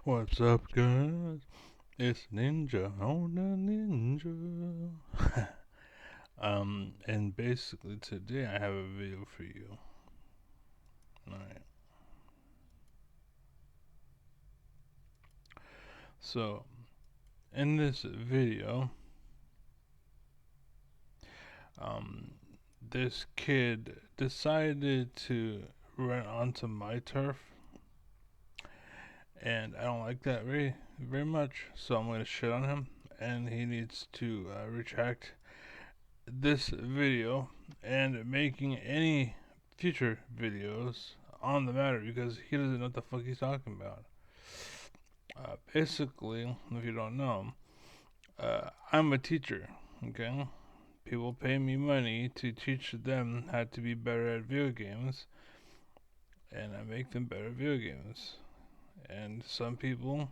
What's up, guys? It's Ninja on the Ninja. And basically today I have a video for you. Alright. So, in this video, um, this kid decided to run onto my turf, and I don't like that very much, so I'm gonna shit on him, and he needs to retract this video and making any future videos on the matter because he doesn't know what the fuck he's talking about. Basically, if you don't know, I'm a teacher, okay? People pay me money to teach them how to be better at video games, and I make them better at video games. And some people,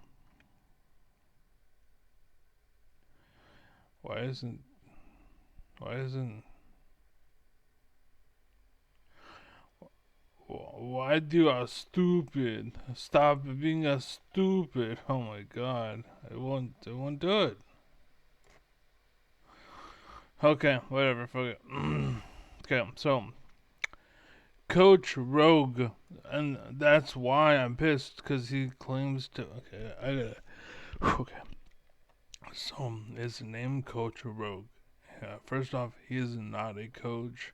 why isn't, why isn't, why do a stupid? Stop being a stupid. Oh my god. I won't do it. Okay, whatever, fuck it. Okay, so Coach Rogue, and that's why I'm pissed, because he claims to. Okay, I gotta. Okay, so his name Coach Rogue. First off, he is not a coach,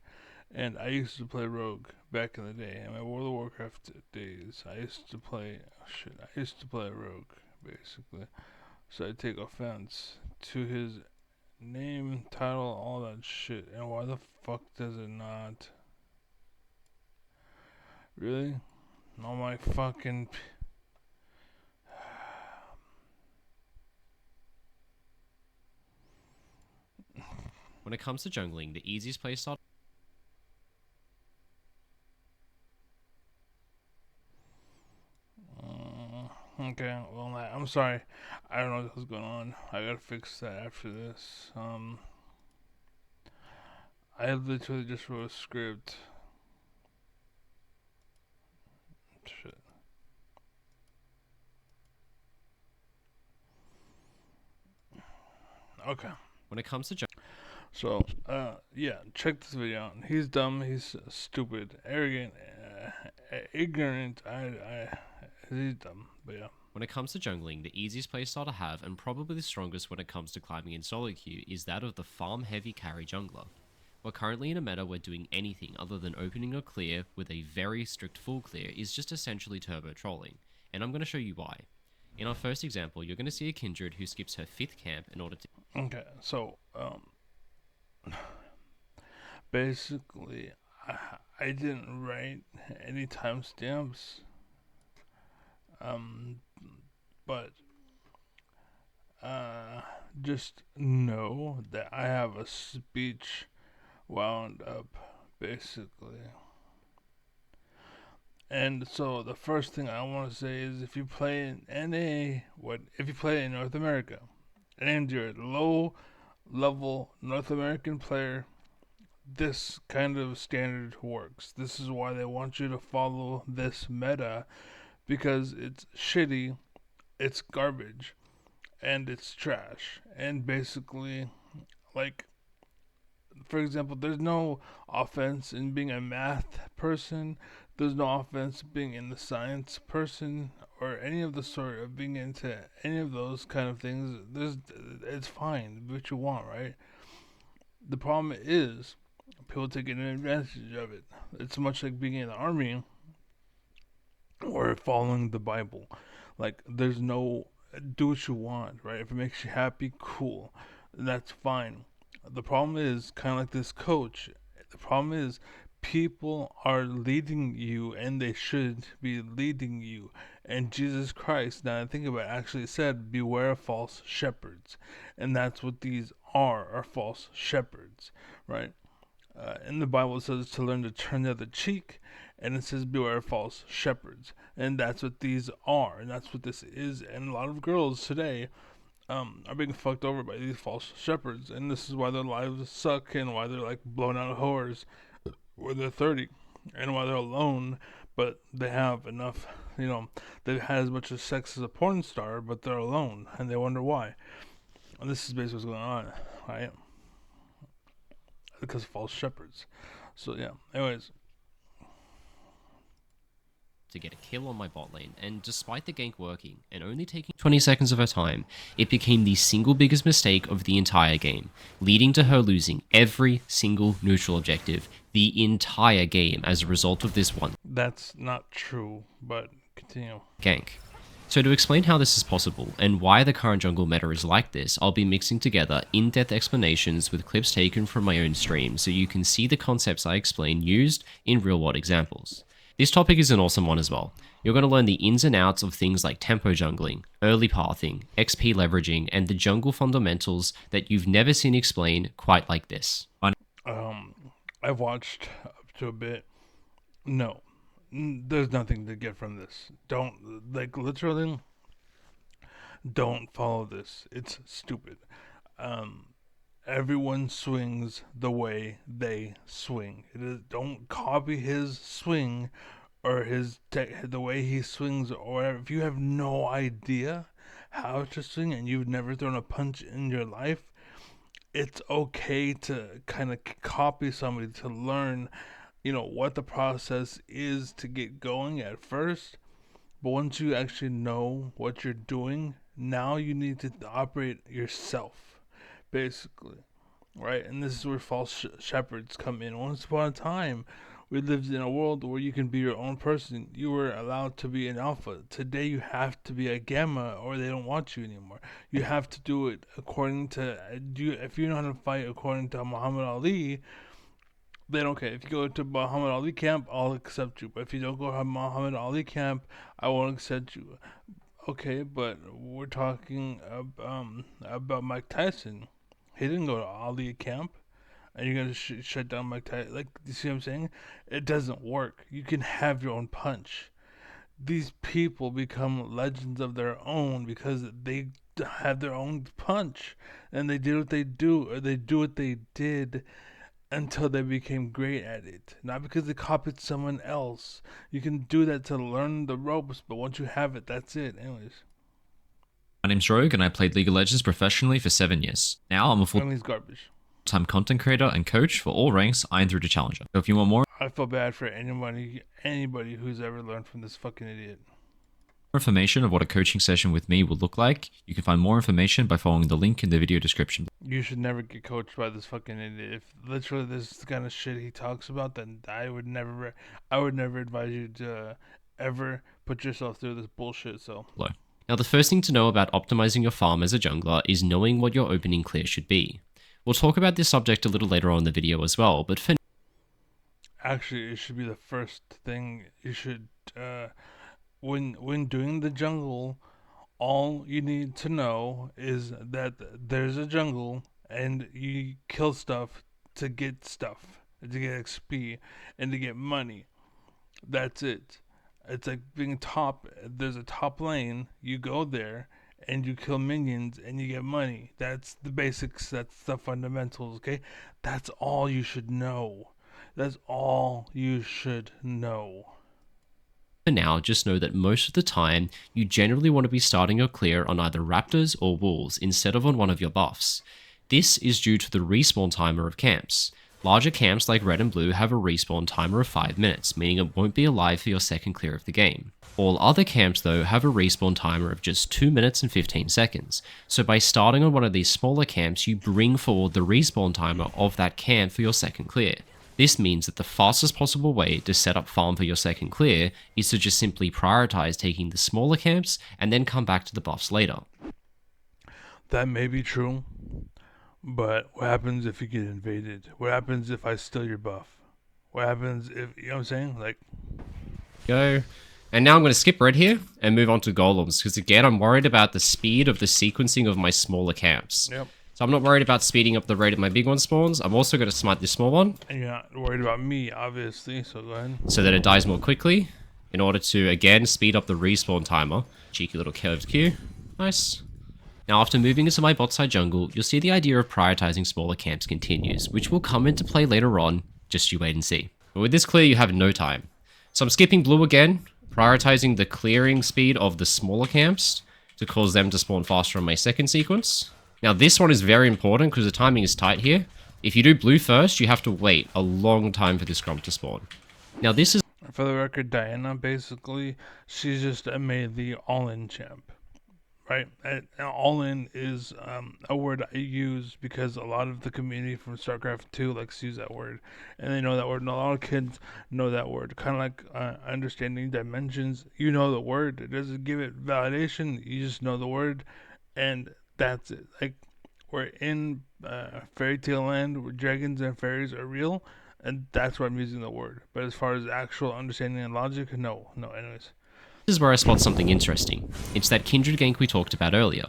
and I used to play Rogue back in the day. In my World of Warcraft days, I used to play. Oh shit, I used to play Rogue, basically. So I take offense to his name, title, all that shit. And why the fuck does it not? Really? Oh my fucking. When it comes to jungling, the easiest playstyle. Okay, well, I'm sorry. I don't know what's going on. I gotta fix that after this. I literally just wrote a script. Shit. Okay. When it comes to jungling, So, yeah, check this video out. He's dumb, he's stupid, arrogant, ignorant. He's dumb, but yeah. when it comes to jungling, the easiest playstyle to have and probably the strongest when it comes to climbing in solo queue is that of the farm heavy carry jungler. We're currently in a meta where doing anything other than opening a clear with a very strict full clear is just essentially turbo trolling, and I'm going to show you why. In our first example, you're going to see a Kindred who skips her 5th camp in order to. Okay, so, basically, I didn't write any timestamps, um, but uh, just know that I have a speech wound up, basically. And so the first thing I want to say is if you play in NA, if you play in North America, and you're a low level North American player, this kind of standard works. This is why they want you to follow this meta because it's shitty, it's garbage, and it's trash. And basically, like, for example, there's no offense in being a math person. There's no offense being in the science person or any of the sort of being into any of those kind of things. It's fine. Do what you want, right? The problem is people taking advantage of it. It's much like being in the army or following the Bible. Like, there's no do what you want, right? If it makes you happy, cool. That's fine. The problem is kind of like this coach. The problem is people are leading you and they should be leading you. And Jesus Christ, now I think about it, actually said, beware of false shepherds. And that's what these are false shepherds, right? In the Bible, it says to learn to turn the other cheek, and it says beware of false shepherds, and that's what these are, and that's what this is. And a lot of girls today are being fucked over by these false shepherds, and this is why their lives suck, and why they're like blown out whores when they're 30, and why they're alone, but they have enough they've had as much sex as a porn star, but they're alone, and they wonder why. And this is basically what's going on, right? Because of false shepherds. So yeah. Anyways, to get a kill on my bot lane, and despite the gank working and only taking 20 seconds of her time, it became the single biggest mistake of the entire game, leading to her losing every single neutral objective the entire game as a result of this one that's not true, but continue. gank. So to explain how this is possible and why the current jungle meta is like this, I'll be mixing together in-depth explanations with clips taken from my own stream so you can see the concepts I explain used in real-world examples. This topic is an awesome one as well. You're going to learn the ins and outs of things like tempo jungling, early pathing, XP leveraging, and the jungle fundamentals that you've never seen explained quite like this. I've watched up to a bit. No, there's nothing to get from this. Literally, don't follow this. It's stupid. Everyone swings the way they swing. Don't copy his swing or the way he swings or whatever. If you have no idea how to swing and you've never thrown a punch in your life, it's okay to kind of copy somebody to learn, what the process is to get going at first. But once you actually know what you're doing, now you need to operate yourself, basically, right? And this is where false shepherds come in. Once upon a time, we lived in a world where you can be your own person. You were allowed to be an alpha. Today, you have to be a gamma, or they don't want you anymore. You have to do it according to if you know how to fight according to Muhammad Ali. They don't care. If you go to Muhammad Ali camp, I'll accept you. But if you don't go to Muhammad Ali camp, I won't accept you. Okay, but we're talking about Mike Tyson. He didn't go to Ali camp. And you're going to shut down Mike Tyson. Like, you see what I'm saying? It doesn't work. You can have your own punch. These people become legends of their own because they have their own punch. And they did what they do, or they do what they did until they became great at it. Not because they copied someone else. You can do that to learn the ropes, but once you have it, that's it. Anyways. My name's Rogue, and I played League of Legends professionally for 7 years. Now I'm a Family's garbage. full-time content creator and coach for all ranks, Iron through to Challenger. So if you want more I feel bad for anybody who's ever learned from this fucking idiot. information of what a coaching session with me will look like, you can find more information by following the link in the video description. You should never get coached by this fucking idiot. If literally this is the kind of shit he talks about, then I would never advise you to ever put yourself through this bullshit. So Now the first thing to know about optimizing your farm as a jungler is knowing what your opening clear should be. We'll talk about this subject a little later on in the video as well, but for actually, it should be the first thing you should when doing the jungle. All you need to know is that there's a jungle and you kill stuff to get stuff, to get XP, and to get money. That's it. It's like being top. There's a top lane. You go there and you kill minions and you get money. That's the basics. That's the fundamentals. Okay, that's all you should know. That's all you should know. now, just know that most of the time, you generally want to be starting your clear on either raptors or wolves instead of on one of your buffs. This is due to the respawn timer of camps. Larger camps like red and blue have a respawn timer of 5 minutes, meaning it won't be alive for your second clear of the game. All other camps though have a respawn timer of just 2 minutes and 15 seconds, so by starting on one of these smaller camps you bring forward the respawn timer of that camp for your second clear. This means that the fastest possible way to set up farm for your second clear is to just simply prioritize taking the smaller camps and then come back to the buffs later. That may be true, but what happens if you get invaded? What happens if I steal your buff? What happens if, you know what I'm saying? Like, go. And now I'm going to skip red here and move on to golems, because again, I'm worried about the speed of the sequencing of my smaller camps. Yep. So I'm not worried about speeding up the rate of my big one spawns. I'm also going to smite this small one. And you're not worried about me, obviously, so go ahead. So that it dies more quickly, in order to, again, speed up the respawn timer. Cheeky little curved Q. Nice. Now, after moving into my bot side jungle, you'll see the idea of prioritizing smaller camps continues, which will come into play later on, just you wait and see. But with this clear, you have no time. So I'm skipping blue again, prioritizing the clearing speed of the smaller camps to cause them to spawn faster on my second sequence. Now this one is very important because the timing is tight here. If you do blue first, you have to wait a long time for this Gromp to spawn. Now this is... For the record, Diana, basically, she's just made the all-in champ, right? And all-in is a word I use because a lot of the community from StarCraft 2 likes to use that word, and they know that word, and a lot of kids know that word. Kind of like understanding dimensions. You know the word. It doesn't give it validation. You just know the word, and that's it. Like, we're in fairy tale land where dragons and fairies are real, and that's why I'm using the word. But as far as actual understanding and logic, no. Anyways. This is where I spot something interesting. It's that Kindred gank we talked about earlier.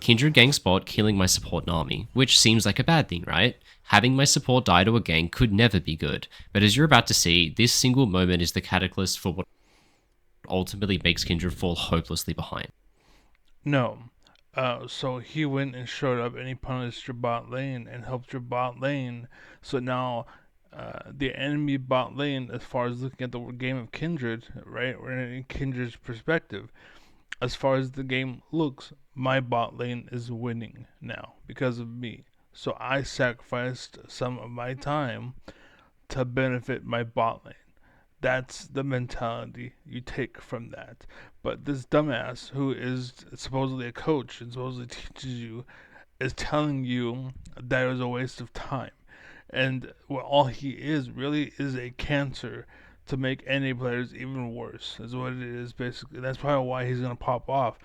Kindred gank bot killing my support Nami, which seems like a bad thing, right? Having my support die to a gank could never be good, but as you're about to see, this single moment is the catalyst for what ultimately makes Kindred fall hopelessly behind. No. So he went and showed up and he punished your bot lane and helped your bot lane. So now the enemy bot lane, as far as looking at the game of Kindred, right? We're in Kindred's perspective. As far as the game looks, my bot lane is winning now because of me. So I sacrificed some of my time to benefit my bot lane. That's the mentality you take from that. But this dumbass who is supposedly a coach and supposedly teaches you is telling you that it was a waste of time. And well, all he is really is a cancer to make NA players even worse, is what it is basically. That's probably why he's going to pop off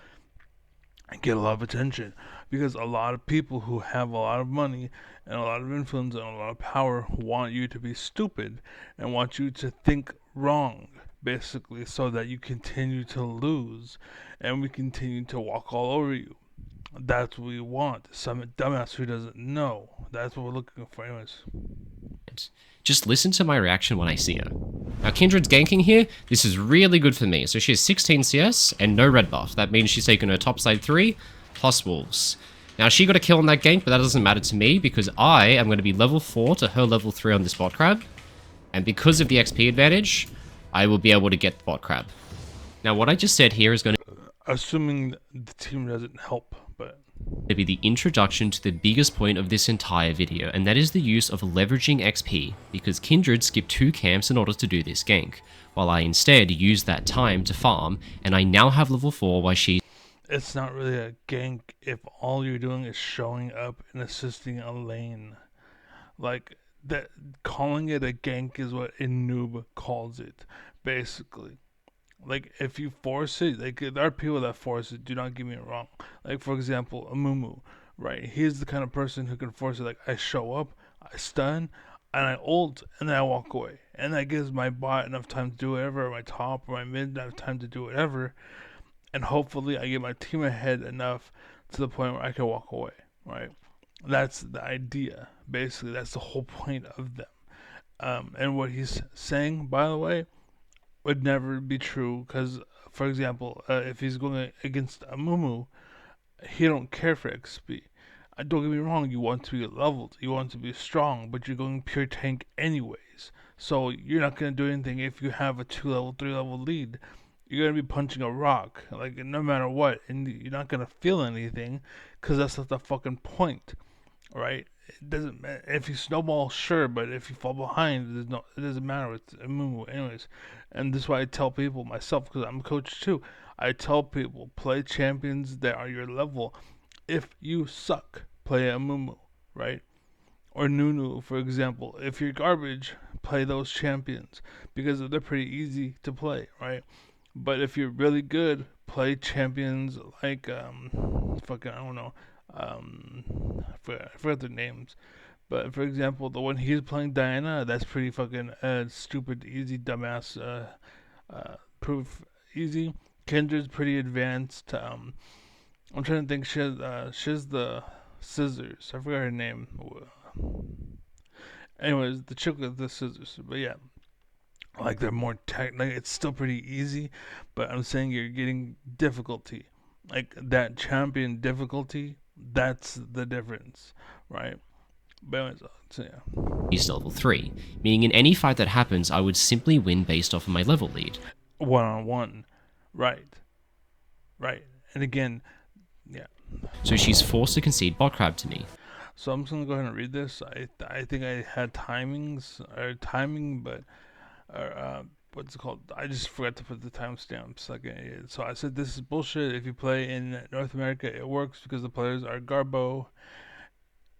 and get a lot of attention, because a lot of people who have a lot of money and a lot of influence and a lot of power want you to be stupid and want you to think wrong, basically, so that you continue to lose and we continue to walk all over you. That's what we want. Some dumbass who doesn't know. That's what we're looking for, anyways. Just listen to my reaction when I see her. Now Kindred's ganking here, this is really good for me. So she has 16 CS and no red buff. That means she's taken her topside 3 plus wolves. Now she got a kill on that gank, but that doesn't matter to me because I am going to be level 4 to her level 3 on this bot crab. And because of the XP advantage, I will be able to get the bot crab. Now what I just said here is going to... Assuming the team doesn't help, but... to be the introduction to the biggest point of this entire video, and that is the use of leveraging XP, because Kindred skipped 2 camps in order to do this gank, while I instead used that time to farm, and I now have level 4 while she... It's not really a gank if all you're doing is showing up and assisting a lane. Like, that, calling it a gank is what a noob calls it, basically. Like, if you force it, like, there are people that force it, do not get me wrong. Like, for example, Amumu, right? He's the kind of person who can force it. Like, I show up, I stun, and I ult, and then I walk away. And that gives my bot enough time to do whatever, or my top, or my mid enough time to do whatever. And hopefully I get my team ahead enough to the point where I can walk away, right? That's the idea, basically. That's the whole point of them. And what he's saying, by the way, would never be true, because, for example, if he's going against Amumu, he don't care for XP. Don't get me wrong, you want to be leveled, you want to be strong, but you're going pure tank anyways. So you're not going to do anything if you have a 2-level, 3-level lead. You're going to be punching a rock, like, no matter what, and you're not going to feel anything, because that's not the fucking point, right? It doesn't matter. If you snowball, sure, but if you fall behind, it doesn't matter. It's a move anyways. And this is why I tell people, myself, because I'm a coach too, I tell people, play champions that are your level. If you suck, play a Mumu, right? Or Nunu, for example. If you're garbage, play those champions, because they're pretty easy to play, right? But if you're really good, play champions like, fucking, I don't know, I forgot their names. But for example, the one he's playing, Diana, that's pretty fucking stupid, easy, dumbass, proof easy. Kindred's pretty advanced. I'm trying to think. She's the scissors. I forgot her name. Anyways, the chick with the scissors. But yeah, like they're more tech. Like it's still pretty easy, but I'm saying you're getting difficulty. Like that champion difficulty. That's the difference, right? But anyways, so yeah. He's level 3, meaning in any fight that happens, I would simply win based off of my level lead. one-on-one. Right. Right. And again, yeah. So she's forced to concede bot crab to me. So I'm just gonna go ahead and read this. I think I had timing, but what's it called? I just forgot to put the timestamps like an idiot. So I said this is bullshit. If you play in North America, it works because the players are garbo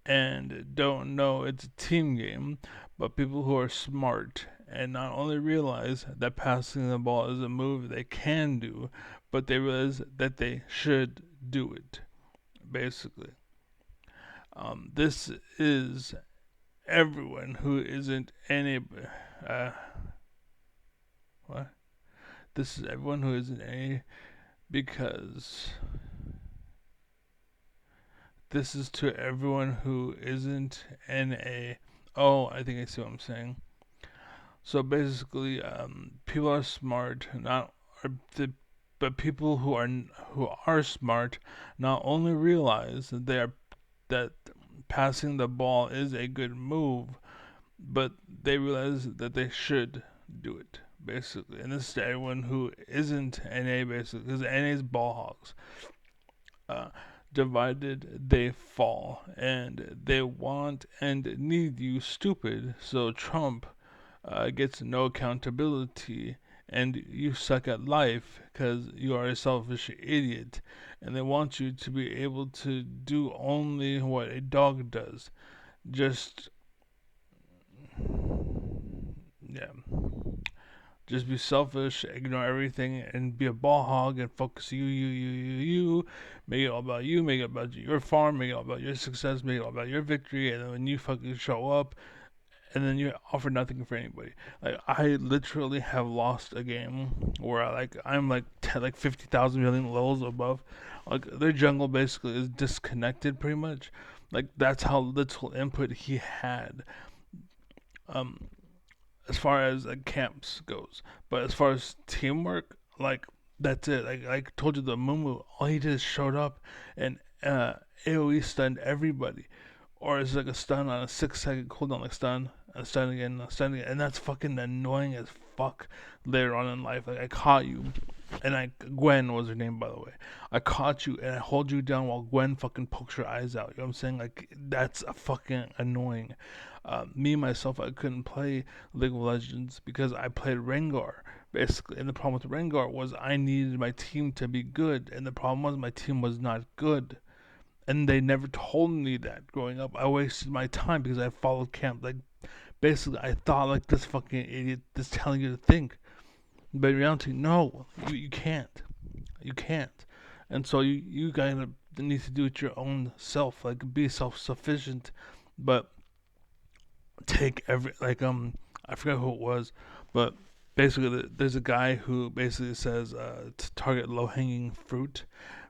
and don't know it's a team game. But people who are smart and not only realize that passing the ball is a move they can do, but they realize that they should do it. Basically, this is everyone who isn't any. What? This is everyone who isn't any because this is to everyone who isn't NA. Oh, I think I see what I'm saying. So basically, people are smart, not are the, but people who are smart not only realize that passing the ball is a good move, but they realize that they should do it. Basically, and this is to everyone who isn't NA, basically, because NA is ball hogs. Divided they fall, and they want and need you stupid, so Trump gets no accountability, and you suck at life because you are a selfish idiot, and they want you to be able to do only what a dog does. Just, yeah. Just be selfish, ignore everything, and be a ball hog and focus you. Make it all about you, make it about your farm, make it all about your success, make it all about your victory, and then when you fucking show up, and then you offer nothing for anybody. Like I literally have lost a game where I'm like 50,000 million levels above. Like their jungle basically is disconnected pretty much. Like that's how little input he had. Um, as far as camps goes. But as far as teamwork, like that's it. Like I told you, the Mumu, all he did is showed up and AOE stunned everybody, or it's like a stun on a 6 second cooldown, like stun again, stun again, and that's fucking annoying as fuck. Later on in life, like I caught you, and Gwen was her name, by the way. I caught you and I hold you down while Gwen fucking pokes her eyes out. You know what I'm saying? Like that's a fucking annoying. Me myself, I couldn't play League of Legends because I played Rengar basically, and the problem with Rengar was I needed my team to be good, and the problem was my team was not good. And they never told me that growing up. I wasted my time because I followed camp. Like basically, I thought like this fucking idiot is telling you to think. But in reality, no, you can't. You can't. And so you gotta need to do it your own self. Like be self sufficient, but take every I forgot who it was, but basically there's a guy who basically says to target low hanging fruit,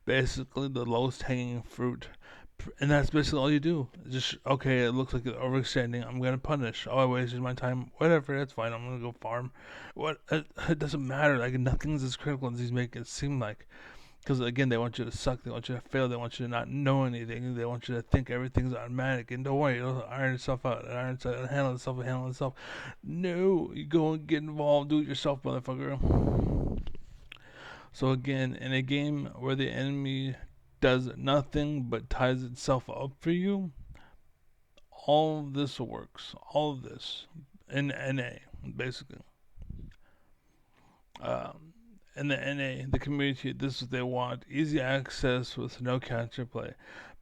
basically the lowest hanging fruit, and that's basically all you do. Just okay, it looks like it's overextending. I'm gonna punish. Oh, I wasted my time. Whatever, that's fine. I'm gonna go farm. What? It doesn't matter. Like nothing's as critical as these make it seem like. Because again, they want you to suck, they want you to fail, they want you to not know anything, they want you to think everything's automatic. And don't worry, it'll iron itself out, it'll handle itself. No, you go and get involved, do it yourself, motherfucker. So again, in a game where the enemy does nothing but ties itself up for you, all of this works. All of this in NA, basically. In the NA, the community, this is what they want. Easy access with no counter play.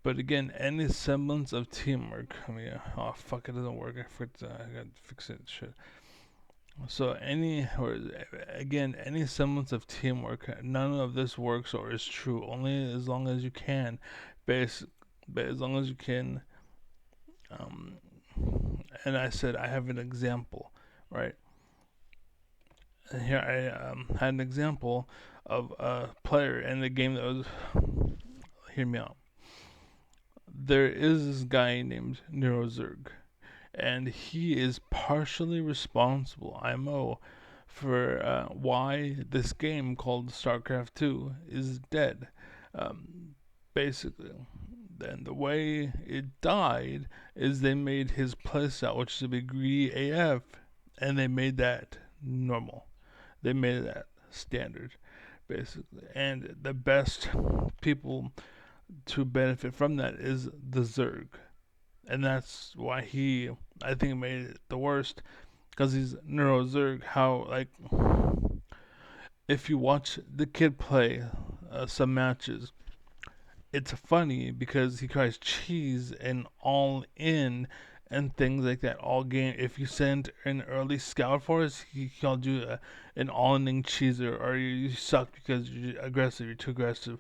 But again, any semblance of teamwork. I mean, oh fuck, it doesn't work. I gotta fix it. Shit. So any semblance of teamwork. None of this works or is true. Only as long as you can, as long as you can. And I said I have an example, right? And here I had an example of a player in the game that was. Hear me out. There is this guy named Neurozerg, and he is partially responsible, IMO, for why this game called StarCraft 2 is dead. Basically. Then the way it died is they made his playstyle, which is to be greedy AF, and they made that normal. They made that standard, basically. And the best people to benefit from that is the Zerg. And that's why I think, made it the worst. Because he's Neuro Zerg. How, like, if you watch the kid play some matches, it's funny because he tries cheese and all in and things like that all game. If you send an early scout for us, he called you an all-in cheeser, or you suck because you're aggressive, you're too aggressive,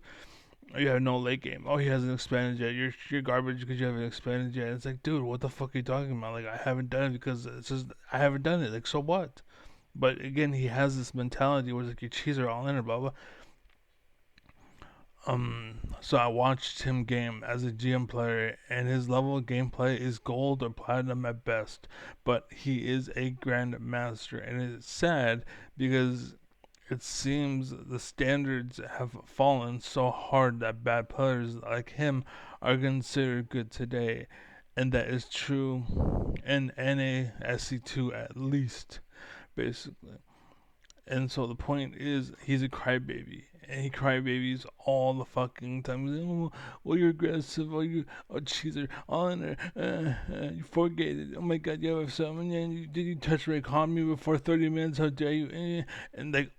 or you have no late game. Oh, he hasn't expanded yet. You're garbage because you haven't expanded yet. It's like, dude, what the fuck are you talking about? Like, I haven't done it because it's just I haven't done it. Like, so what? But again, he has this mentality where it's like your cheeser all in or blah blah. So I watched him game as a GM player, and his level of gameplay is gold or platinum at best. But he is a grandmaster, and it's sad because it seems the standards have fallen so hard that bad players like him are considered good today, and that is true in NASC2 at least, basically. And so the point is, he's a crybaby, and he crybabies all the fucking time. He's like, oh, well, you're aggressive, oh, you, oh, cheeser, honor, you forget it. Oh my god, you have something, and did you touch Ray me before 30 minutes? How dare you? And like,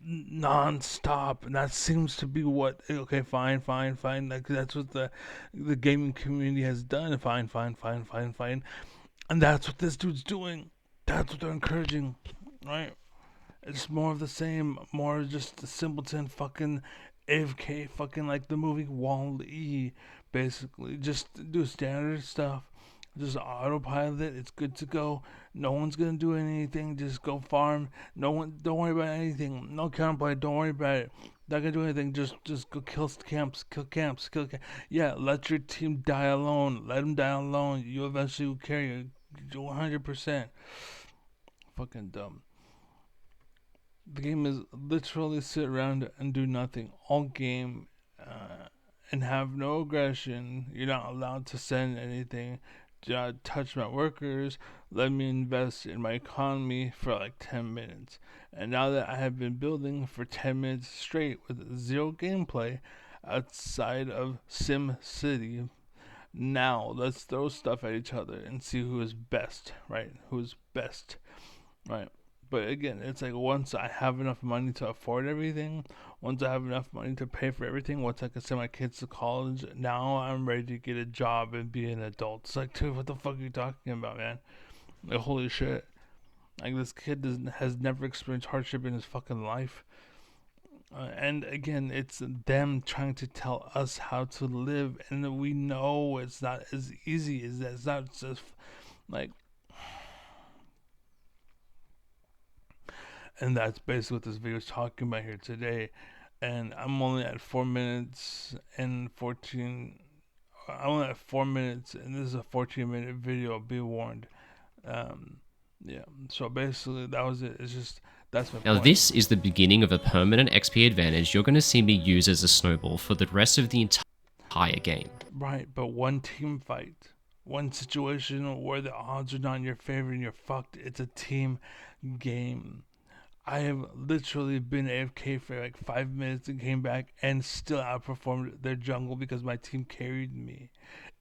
non-stop, and that seems to be what, okay, fine, like, that's what the gaming community has done. Fine, and that's what this dude's doing. That's what they're encouraging, right? It's more of the same, more just the simpleton fucking AFK, fucking like the movie Wall-E, basically. Just do standard stuff, just autopilot it, it's good to go. No one's gonna do anything, just go farm. No one, don't worry about anything. No counterplay, don't worry about it. Not gonna do anything, just go kill camps, Yeah, let your team die alone, let them die alone. You eventually will carry 100%. Fucking dumb. The game is literally sit around and do nothing all game, and have no aggression. You're not allowed to send anything. Do not touch my workers. Let me invest in my economy for like 10 minutes. And now that I have been building for 10 minutes straight with zero gameplay outside of Sim City, now let's throw stuff at each other and see who is best, right? Who's best, right? But again, it's like once I have enough money to afford everything, once I have enough money to pay for everything, once I can send my kids to college, now I'm ready to get a job and be an adult. It's like, dude, what the fuck are you talking about, man? Like, holy shit. Like, this kid has never experienced hardship in his fucking life. And again, it's them trying to tell us how to live, and we know it's not as easy as that. It's not just like, and that's basically what this video is talking about here today. And I'm only at 4 minutes and 14. I'm only at 4 minutes, and this is a 14-minute video. Be warned. Yeah. So basically, that was it. It's just that's my Now point. this is the beginning of a permanent XP advantage you're going to see me use as a snowball for the rest of the entire game. Right, but one team fight, one situation where the odds are not in your favor and you're fucked. It's a team game. I have literally been AFK for like 5 minutes and came back and still outperformed their jungle because my team carried me.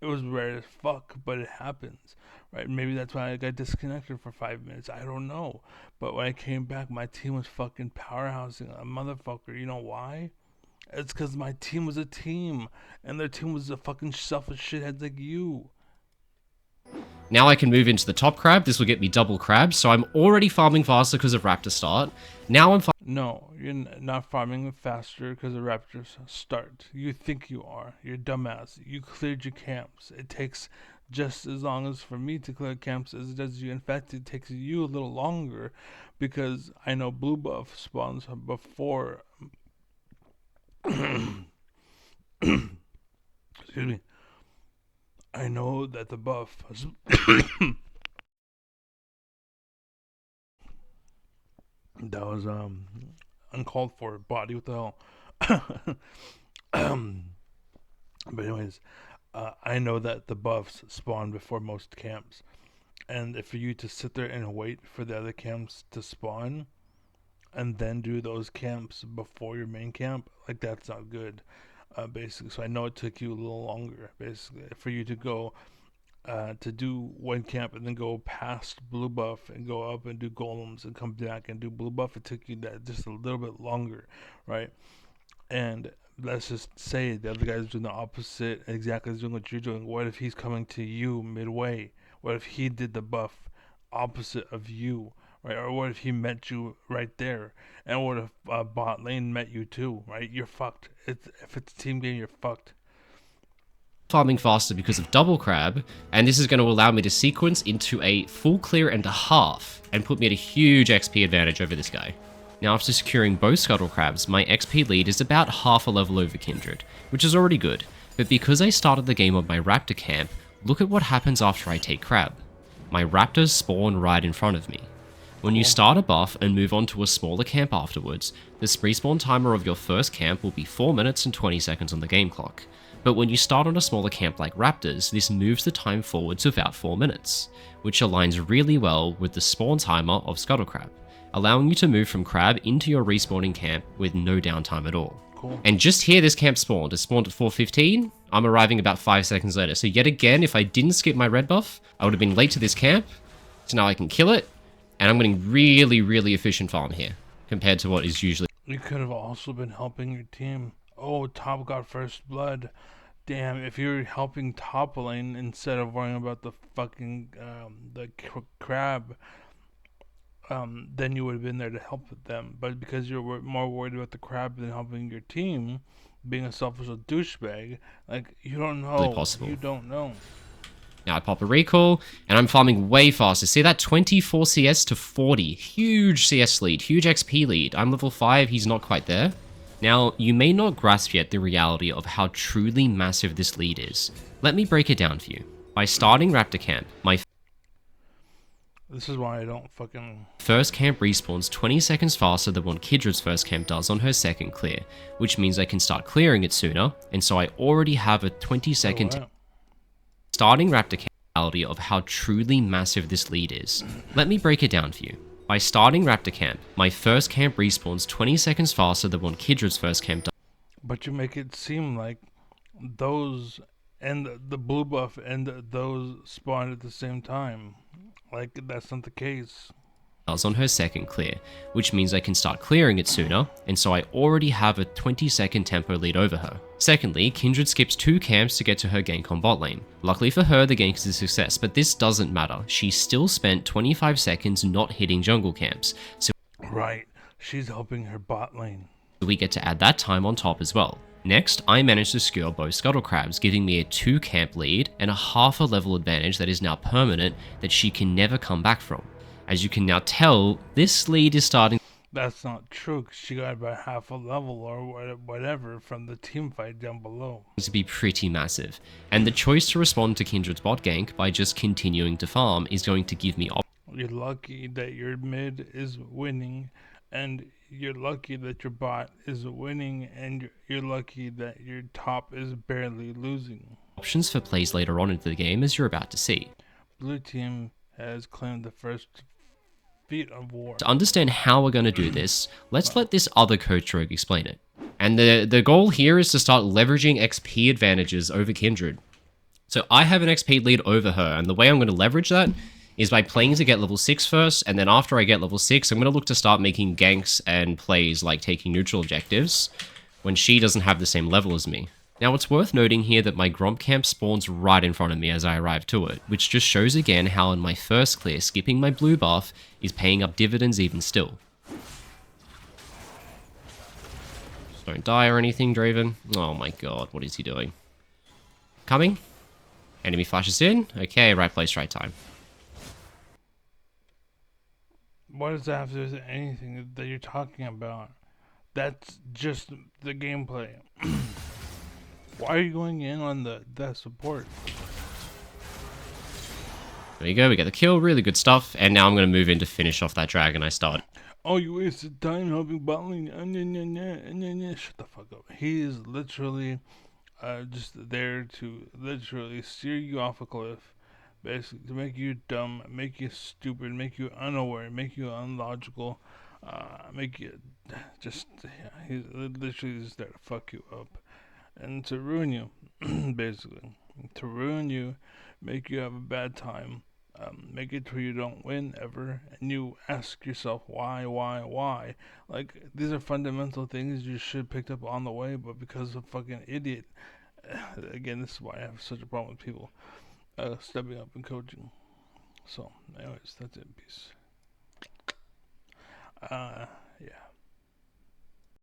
It was rare as fuck, but it happens, right? Maybe that's why I got disconnected for 5 minutes. I don't know. But when I came back, my team was fucking powerhousing a motherfucker. You know why? It's because my team was a team, and their team was a fucking selfish shitheads like you. Now I can move into the top crab. This will get me double crabs, so I'm already farming faster because of Raptor start. Now I'm No, you're not farming faster because of Raptors start. You think you are. You're dumbass. You cleared your camps. It takes just as long as for me to clear camps as it does you. In fact, it takes you a little longer because I know blue buff spawns before. Excuse me. I know that the buff. That was uncalled for. Body, what the hell? But anyways, I know that the buffs spawn before most camps, and for you to sit there and wait for the other camps to spawn, and then do those camps before your main camp, like that's not good. Basically, so I know it took you a little longer, basically, for you to go to do one camp and then go past blue buff and go up and do golems and come back and do blue buff. It took you that just a little bit longer, right? And let's just say the other guy's doing the opposite, exactly doing what you're doing. What if he's coming to you midway? What if he did the buff opposite of you, right? Or what if he met you right there? And what if bot lane met you too, right? You're fucked. If it's a team game, you're fucked. Farming faster because of double crab, and this is going to allow me to sequence into a full clear and a half, and put me at a huge XP advantage over this guy. Now, after securing both scuttle crabs, my XP lead is about half a level over Kindred, which is already good, but because I started the game on my raptor camp, look at what happens after I take crab. My raptors spawn right in front of me. When you start a buff and move on to a smaller camp afterwards, the respawn timer of your first camp will be 4 minutes and 20 seconds on the game clock. But when you start on a smaller camp like raptors, this moves the time forward to about 4 minutes, which aligns really well with the spawn timer of scuttle crab, allowing you to move from crab into your respawning camp with no downtime at all. Cool. And just here this camp spawned. It spawned at 4:15. I'm arriving about 5 seconds later. So yet again, if I didn't skip my red buff, I would have been late to this camp. So now I can kill it. And I'm getting really, really efficient farm here compared to what is usually. You could have also been helping your team. Oh, top got first blood. Damn, if you're helping top lane instead of worrying about the fucking crab, then you would have been there to help them. But because you're more worried about the crab than helping your team, being a selfish little douchebag, like, you don't know. Possible. You don't know. Now I pop a recall, and I'm farming way faster. See that 24 CS to 40. Huge CS lead, huge XP lead. I'm level 5, he's not quite there. Now, you may not grasp yet the reality of how truly massive this lead is. Let me break it down for you. By starting Raptor Camp, my This is why I don't fucking... first camp respawns 20 seconds faster than what Kindred's first camp does on her second clear, which means I can start clearing it sooner, and so I already have a 20-second... Oh, wow. Starting Raptor Camp, reality of how truly massive this lead is. Let me break it down for you. By starting Raptor Camp, my first camp respawns 20 seconds faster than what Kindred's first camp does. But you make it seem like those and the blue buff and those spawn at the same time. Like, that's not the case. On her second clear, which means I can start clearing it sooner, and so I already have a 20-second tempo lead over her. Secondly, Kindred skips 2 camps to get to her gank on bot lane. Luckily for her, the gank is a success, but this doesn't matter. She still spent 25 seconds not hitting jungle camps, so Right. She's helping her bot lane. we get to add that time on top as well. Next, I managed to secure both scuttle crabs, giving me a 2 camp lead and a half a level advantage that is now permanent that she can never come back from. As you can now tell, this lead is starting That's not true, 'cause she got about half a level or whatever from the team fight down below. to be pretty massive, and the choice to respond to Kindred's bot gank by just continuing to farm is going to give me You're lucky that your mid is winning, and you're lucky that your bot is winning, and you're lucky that your top is barely losing. options for plays later on into the game, as you're about to see. Blue team has claimed the first feat of war. To understand how we're going to do this, let's let this other coach rogue explain it. And the goal here is to start leveraging XP advantages over Kindred. So I have an XP lead over her, and the way I'm going to leverage that is by playing to get level 6 first, and then after I get level 6, I'm going to look to start making ganks and plays like taking neutral objectives when she doesn't have the same level as me. Now, it's worth noting here that my Gromp camp spawns right in front of me as I arrive to it, which just shows again how in my first clear, skipping my blue buff is paying up dividends even still. Just don't die or anything, Draven. Oh my god, what is he doing? Coming? Enemy flashes in? Okay, right place, right time. What does that have to do with anything that you're talking about? That's just the gameplay. Why are you going in on that support? There we go, we get the kill, really good stuff, and now I'm going to move in to finish off that dragon I started. Oh, you wasted time helping bot lane. Shut the fuck up. He is literally just there to literally steer you off a cliff. Basically, to make you dumb, make you stupid, make you unaware, make you unlogical. make you just, he's literally just there to fuck you up and to ruin you, basically. To ruin you, make you have a bad time, make it where you don't win ever, and you ask yourself why. Like, these are fundamental things you should have picked up on the way, but because of fucking idiot, again, this is why I have such a problem with people stepping up and coaching. So, anyways, that's it. Peace. Yeah.